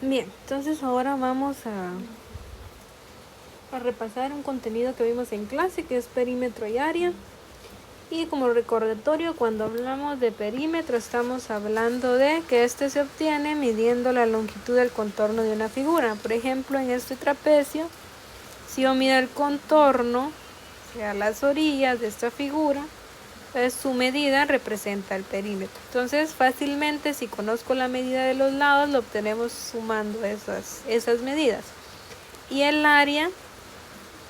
Bien, entonces ahora vamos a repasar un contenido que vimos en clase, que es perímetro y área. Y como recordatorio, cuando hablamos de perímetro estamos hablando de que este se obtiene midiendo la longitud del contorno de una figura. Por ejemplo, en este trapecio, si yo mido el contorno, o sea, las orillas de esta figura, pues su medida representa el perímetro. Entonces, fácilmente, si conozco la medida de los lados, lo obtenemos sumando esas medidas. Y el área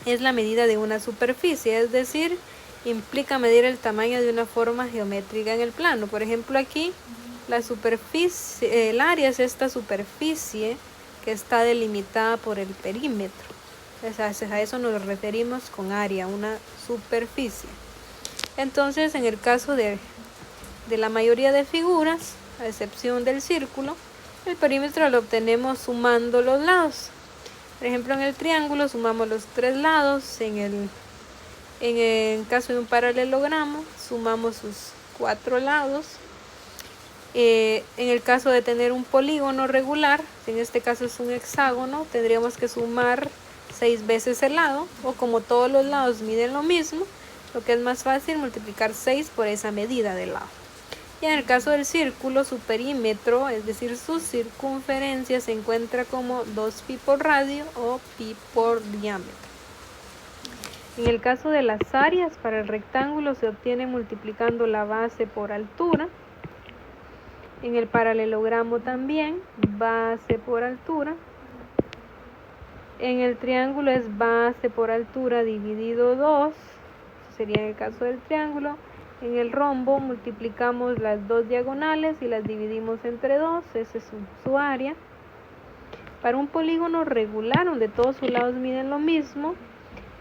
es la medida de una superficie, es decir, implica medir el tamaño de una forma geométrica en el plano. Por ejemplo, aquí la superficie, el área es esta superficie que está delimitada por el perímetro. Entonces, a eso nos referimos con área, una superficie. Entonces, en el caso de la mayoría de figuras, a excepción del círculo, el perímetro lo obtenemos sumando los lados. Por ejemplo, en el triángulo sumamos los 3 lados, en el caso de un paralelogramo sumamos sus 4 lados. En el caso de tener un polígono regular, en este caso es un hexágono, tendríamos que sumar 6 veces el lado, o como todos los lados miden lo mismo, lo que es más fácil multiplicar 6 por esa medida del lado. Y en el caso del círculo, su perímetro, es decir, su circunferencia, se encuentra como 2pi por radio o pi por diámetro. En el caso de las áreas, para el rectángulo se obtiene multiplicando la base por altura. En el paralelogramo también, base por altura. En el triángulo es base por altura dividido 2, sería en el caso del triángulo. En el rombo multiplicamos las dos diagonales y las dividimos entre 2, ese es su área. Para un polígono regular, donde todos sus lados miden lo mismo,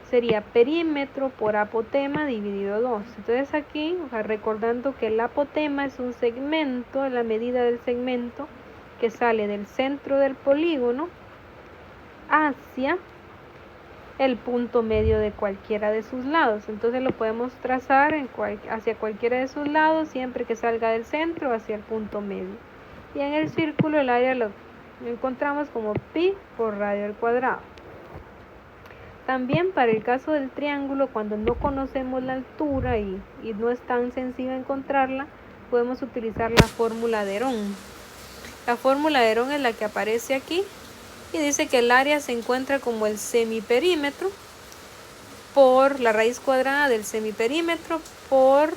sería perímetro por apotema dividido 2. Entonces aquí, recordando que el apotema es un segmento, la medida del segmento que sale del centro del polígono hacia el punto medio de cualquiera de sus lados. Entonces lo podemos trazar hacia cualquiera de sus lados siempre que salga del centro hacia el punto medio. Y en el círculo el área lo encontramos como pi por radio al cuadrado. También para el caso del triángulo, cuando no conocemos la altura y no es tan sencillo encontrarla, podemos utilizar la fórmula de Herón. La fórmula de Herón es la que aparece aquí y dice que el área se encuentra como el semiperímetro por la raíz cuadrada del semiperímetro por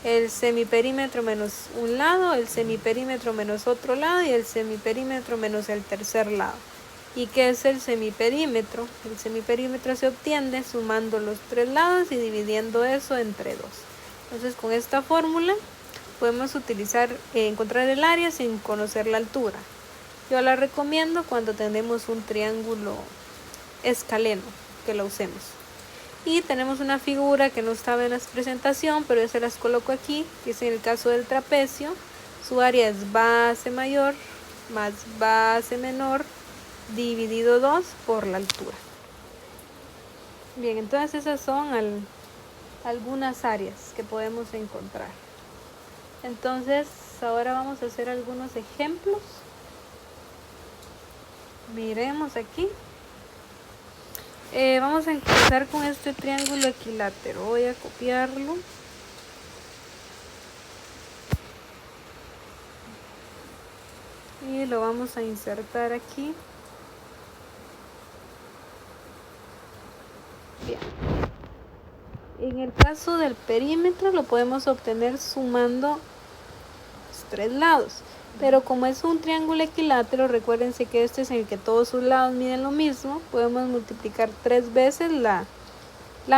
el semiperímetro menos un lado, el semiperímetro menos otro lado y el semiperímetro menos el tercer lado. ¿Y qué es el semiperímetro? El semiperímetro se obtiene sumando los 3 lados y dividiendo eso entre 2. Entonces, con esta fórmula podemos encontrar el área sin conocer la altura. Yo la recomiendo cuando tenemos un triángulo escaleno, que lo usemos. Y tenemos una figura que no estaba en la presentación, pero yo se las coloco aquí, que es en el caso del trapecio. Su área es base mayor más base menor dividido 2 por la altura. Bien, entonces esas son algunas áreas que podemos encontrar. Entonces, ahora vamos a hacer algunos ejemplos. Miremos aquí. Vamos a empezar con este triángulo equilátero. Voy a copiarlo. Y lo vamos a insertar aquí. Bien. En el caso del perímetro lo podemos obtener sumando los 3 lados. Pero como es un triángulo equilátero, recuérdense que este es en el que todos sus lados miden lo mismo, podemos multiplicar 3 veces la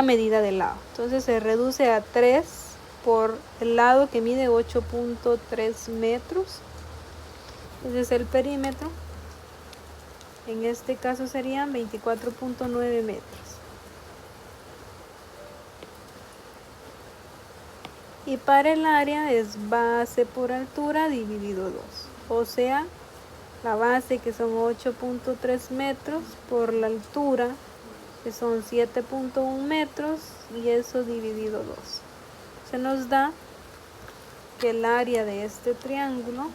medida del lado. Entonces se reduce a 3 por el lado que mide 8.3 metros. Ese es el perímetro. En este caso serían 24.9 metros. Y para el área es base por altura dividido 2. O sea, la base que son 8.3 metros por la altura que son 7.1 metros y eso dividido 2. Se nos da que el área de este triángulo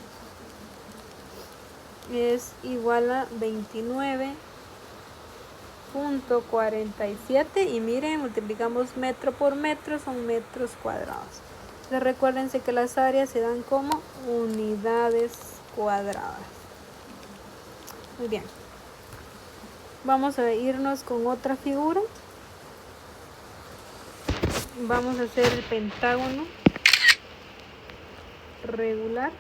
es igual a 29.47 y miren, multiplicamos metro por metro, son metros cuadrados. Entonces recuérdense que las áreas se dan como unidades cuadradas. Muy bien, vamos a irnos con otra figura. Vamos a hacer el pentágono regular.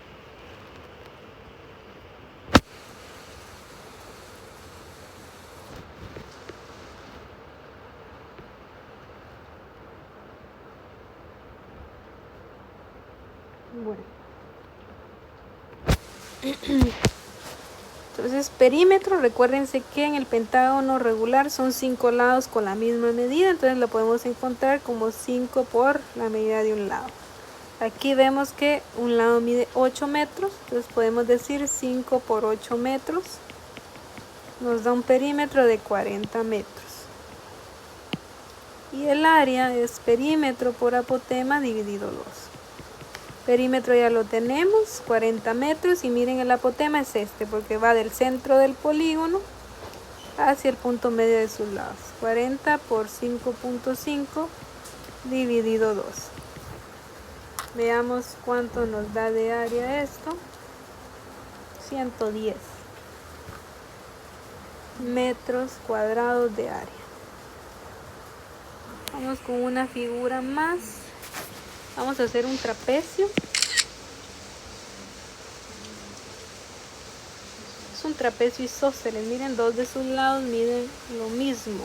Bueno, entonces perímetro, recuérdense que en el pentágono regular son 5 lados con la misma medida, entonces lo podemos encontrar como 5 por la medida de un lado. Aquí vemos que un lado mide 8 metros, entonces podemos decir 5 por 8 metros, nos da un perímetro de 40 metros. Y el área es perímetro por apotema dividido 2. Perímetro ya lo tenemos, 40 metros, y miren el apotema es este, porque va del centro del polígono hacia el punto medio de sus lados. 40 por 5.5 dividido 2. Veamos cuánto nos da de área esto. 110 metros cuadrados de área. Vamos con una figura más. Vamos a hacer un trapecio. Es un trapecio isósceles. Miren, dos de sus lados miden lo mismo,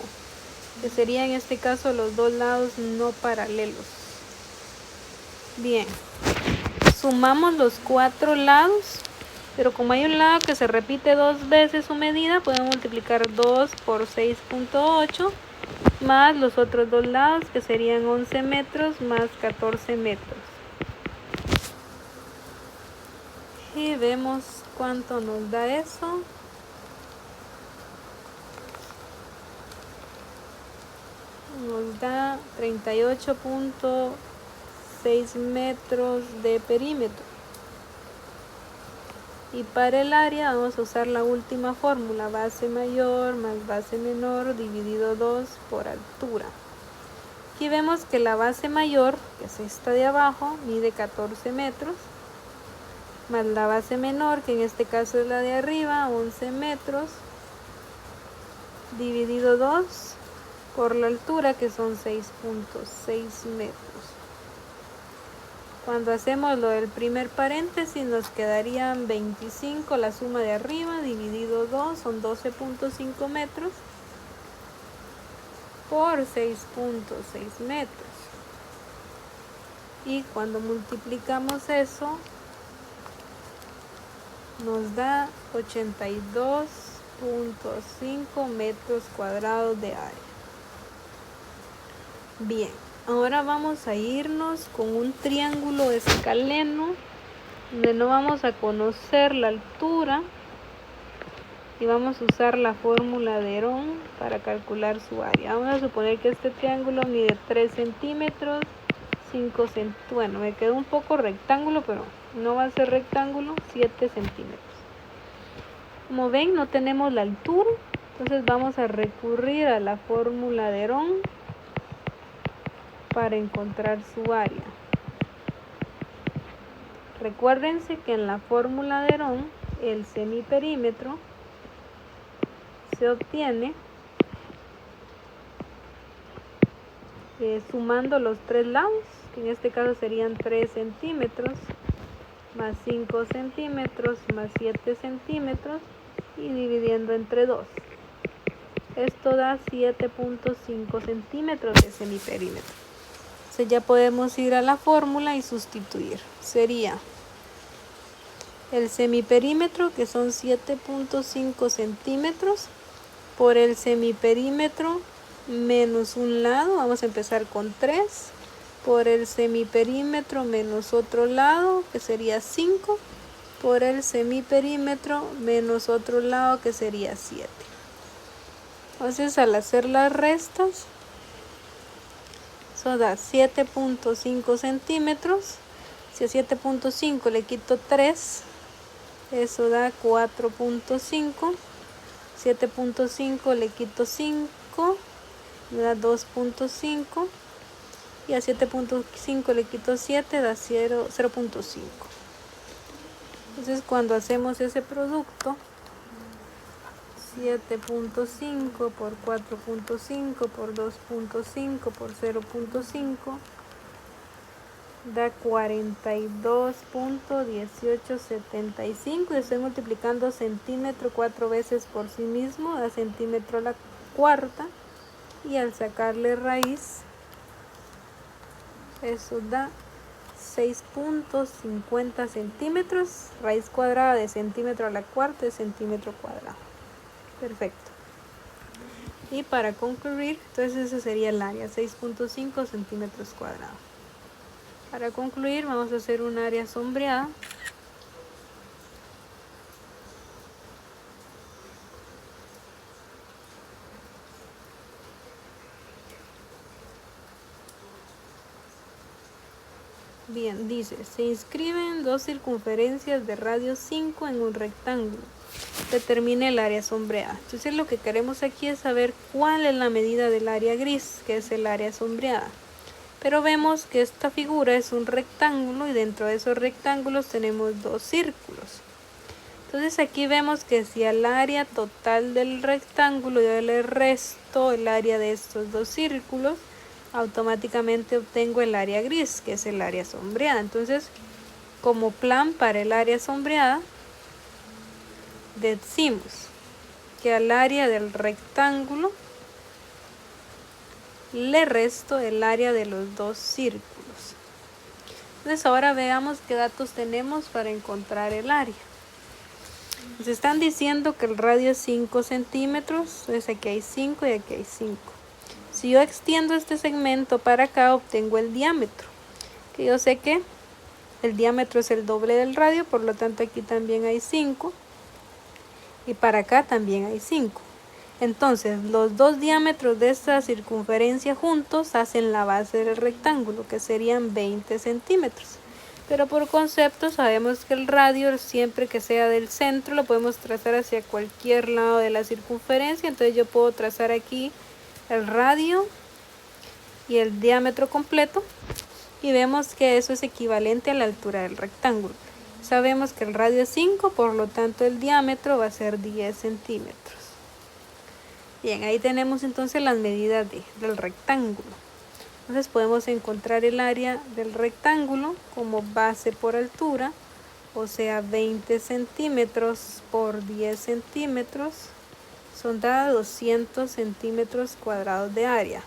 que sería en este caso los dos lados no paralelos. Bien, sumamos los 4 lados, pero como hay un lado que se repite 2 veces su medida, podemos multiplicar 2 por 6.8 más los otros 2 lados, que serían 11 metros más 14 metros. Y vemos cuánto nos da eso. Nos da 38.6 metros de perímetro. Y para el área vamos a usar la última fórmula, base mayor más base menor dividido 2 por altura. Aquí vemos que la base mayor, que es esta de abajo, mide 14 metros, más la base menor, que en este caso es la de arriba, 11 metros, dividido 2 por la altura, que son 6.6 metros. Cuando hacemos lo del primer paréntesis nos quedarían 25, la suma de arriba, dividido 2, son 12.5 metros por 6.6 metros. Y cuando multiplicamos eso, nos da 82.5 metros cuadrados de área. Bien. Ahora vamos a irnos con un triángulo escaleno, donde no vamos a conocer la altura y vamos a usar la fórmula de Herón para calcular su área. Vamos a suponer que este triángulo mide 3 centímetros, 5 centímetros, bueno, me quedó un poco rectángulo, pero no va a ser rectángulo, 7 centímetros. Como ven, no tenemos la altura, entonces vamos a recurrir a la fórmula de Herón para encontrar su área. Recuérdense que en la fórmula de Herón el semiperímetro se obtiene sumando los 3 lados, que en este caso serían 3 centímetros más 5 centímetros más 7 centímetros y dividiendo entre 2. Esto da 7.5 centímetros de semiperímetro. Entonces ya podemos ir a la fórmula y sustituir. Sería el semiperímetro, que son 7.5 centímetros, por el semiperímetro menos un lado, vamos a empezar con 3, por el semiperímetro menos otro lado, que sería 5, por el semiperímetro menos otro lado, que sería 7. Entonces al hacer las restas, eso da 7.5 centímetros. Si a 7.5 le quito 3, Eso da 4.5. 7.5 le quito 5, me da 2.5. Y a 7.5 le quito 7, da 0.5. Entonces cuando hacemos ese producto, 7.5 por 4.5 por 2.5 por 0.5 da 42.1875 y estoy multiplicando centímetro 4 veces por sí mismo, da centímetro a la cuarta, y al sacarle raíz, eso da 6.50 centímetros. Raíz cuadrada de centímetro a la cuarta es centímetro cuadrado. Perfecto. Y para concluir, entonces ese sería el área, 6.5 centímetros cuadrados. Para concluir, vamos a hacer un área sombreada. Bien, dice, se inscriben dos circunferencias de radio 5 en un rectángulo. Determine el área sombreada. Entonces lo que queremos aquí es saber cuál es la medida del área gris, que es el área sombreada. Pero vemos que esta figura es un rectángulo y dentro de esos rectángulos tenemos dos círculos. Entonces aquí vemos que si al área total del rectángulo yo le resto el área de estos dos círculos, automáticamente obtengo el área gris, que es el área sombreada. Entonces, como plan para el área sombreada, decimos que al área del rectángulo le resto el área de los dos círculos. Entonces ahora veamos qué datos tenemos para encontrar el área. Nos están diciendo que el radio es 5 centímetros, entonces aquí hay 5 y aquí hay 5. Si yo extiendo este segmento para acá, obtengo el diámetro, que yo sé que el diámetro es el doble del radio, por lo tanto aquí también hay 5 y para acá también hay 5. Entonces los dos diámetros de esta circunferencia juntos hacen la base del rectángulo, que serían 20 centímetros. Pero por concepto sabemos que el radio, siempre que sea del centro, lo podemos trazar hacia cualquier lado de la circunferencia. Entonces yo puedo trazar aquí el radio y el diámetro completo y vemos que eso es equivalente a la altura del rectángulo. Sabemos que el radio es 5, por lo tanto el diámetro va a ser 10 centímetros. Bien, ahí tenemos entonces las medidas del rectángulo. Entonces podemos encontrar el área del rectángulo como base por altura, o sea 20 centímetros por 10 centímetros son dados 200 centímetros cuadrados de área.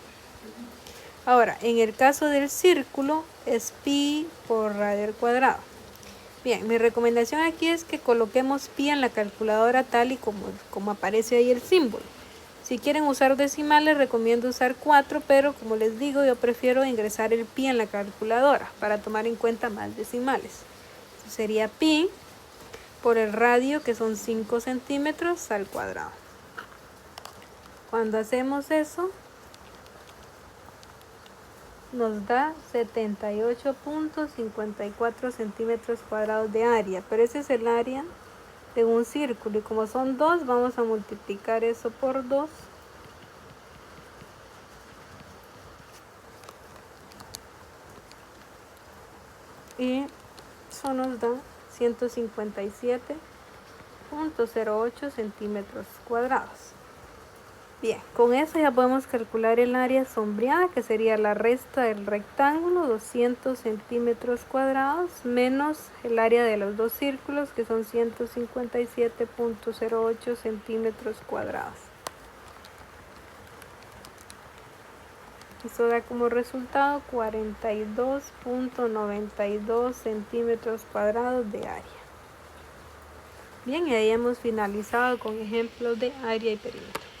Ahora, en el caso del círculo es pi por radio al cuadrado. Bien, mi recomendación aquí es que coloquemos pi en la calculadora tal y como aparece ahí el símbolo. Si quieren usar decimales, recomiendo usar 4, pero como les digo, yo prefiero ingresar el pi en la calculadora para tomar en cuenta más decimales. Entonces sería pi por el radio, que son 5 centímetros al cuadrado. Cuando hacemos eso, nos da 78.54 centímetros cuadrados de área, pero ese es el área de un círculo y como son 2, vamos a multiplicar eso por 2 y eso nos da 157.08 centímetros cuadrados. Bien, con eso ya podemos calcular el área sombreada, que sería la resta del rectángulo, 200 centímetros cuadrados, menos el área de los dos círculos, que son 157.08 centímetros cuadrados. Eso da como resultado 42.92 centímetros cuadrados de área. Bien, y ahí hemos finalizado con ejemplos de área y perímetro.